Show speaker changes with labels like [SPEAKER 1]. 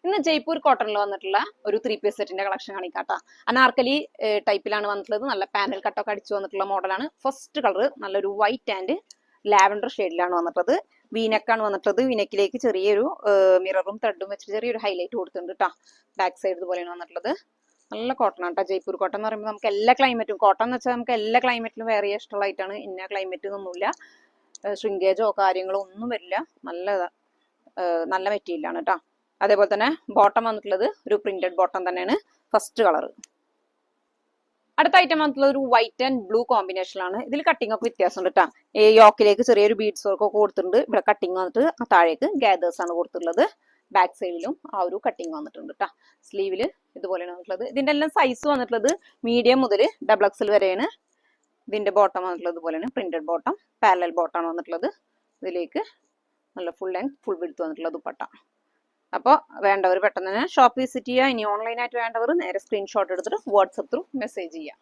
[SPEAKER 1] ഇന്ന് ജയ്പൂർ കോട്ടണിൽ വന്നിട്ടുള്ള ഒരു 3-piece സെറ്റിന്റെ കളക്ഷൻ കാണിക്കാട്ടോ. അനാർക്കലി ടൈപ്പിലാണ് വന്നിട്ടുള്ളത്. നല്ല പാനൽ കട്ടൊക്കെ അടിച്ചു വന്നിട്ടുള്ള മോഡലാണ്. ഫസ്റ്റ് കളർ നല്ലൊരു വൈറ്റ് ആൻഡ് ലാവൻഡർ ഷെയ്ഡിലാണ് വന്നിട്ടുള്ളത്. വീനെക്കാണ് വന്നിട്ടുള്ളത്. വീനെക്കിലേക്ക് ചെറിയൊരു മിററും ത്രെഡും വെച്ചിട്ട് ചെറിയൊരു ഹൈലൈറ്റ് കൊടുത്തിട്ടുണ്ട് കേട്ടോ. ബാക്ക് സൈഡ് ഇതുപോലെയാണ് വന്നിട്ടുള്ളത്. നല്ല കോട്ടൺ ആണ് കേട്ടോ. ജയ്പൂർ കോട്ടൺ എന്ന് പറയുമ്പോൾ നമുക്ക് എല്ലാ ക്ലൈമറ്റും, കോട്ടൺ എന്ന് വെച്ചാൽ നമുക്ക് എല്ലാ ക്ലൈമറ്റിലും വേറെ ഇഷ്ടമുള്ളതായിട്ടാണ്. ഇന്ന ക്ലൈമറ്റ് ഒന്നുമില്ല, ഷ്രിങ്കേജോ കാര്യങ്ങളോ ഒന്നും വരില്ല. നല്ല മെറ്റീരിയലാണ് കേട്ടോ. അതേപോലെ തന്നെ ബോട്ടം വന്നിട്ടുള്ളത് ഒരു പ്രിന്റഡ് ബോട്ടം തന്നെയാണ്. First colour. അടുത്ത ഐറ്റം വന്നിട്ടുള്ളത് ഒരു വൈറ്റ് ആൻഡ് ബ്ലൂ കോമ്പിനേഷനിലാണ്. ഇതിൽ കട്ടിംഗ് ഒക്കെ വ്യത്യാസമുണ്ട് കേട്ടോ. ഈ യോക്കിലേക്ക് ചെറിയൊരു ബീഡ്സ് വർക്ക് ഒക്കെ കൊടുത്തിട്ടുണ്ട്. ഇവിടെ കട്ടിംഗ് വന്നിട്ട് താഴേക്ക് ഗാദേഴ്സ് ആണ് കൊടുത്തിട്ടുള്ളത്. ബാക്ക് സൈഡിലും ആ ഒരു കട്ടിംഗ് വന്നിട്ടുണ്ട് കേട്ടോ. സ്ലീവില് ഇതുപോലെയാണ് വന്നിട്ടുള്ളത്. ഇതിന്റെ എല്ലാം സൈസ് വന്നിട്ടുള്ളത് മീഡിയം മുതൽ XXL വരെയാണ്. ഇതിന്റെ ബോട്ടം വന്നിട്ടുള്ളത് ഇതുപോലെയാണ് പ്രിന്റഡ് ബോട്ടം, പാരലൽ ബോട്ടം ആണ് വന്നിട്ടുള്ളത്. ഇതിലേക്ക് നല്ല ഫുൾ ലെങ്ത് ഫുൾ വിഡ്ത്ത് വന്നിട്ടുള്ള ദുപ്പട്ട. അപ്പോൾ വേണ്ടവർ പെട്ടെന്ന് തന്നെ ഷോപ്പ് വിസിറ്റ് ചെയ്യുക. ഇനി ഓൺലൈനായിട്ട് വേണ്ടവർ നേരെ സ്ക്രീൻഷോട്ട് എടുത്തിട്ട് വാട്സപ്പ് ത്രൂ മെസ്സേജ് ചെയ്യുക.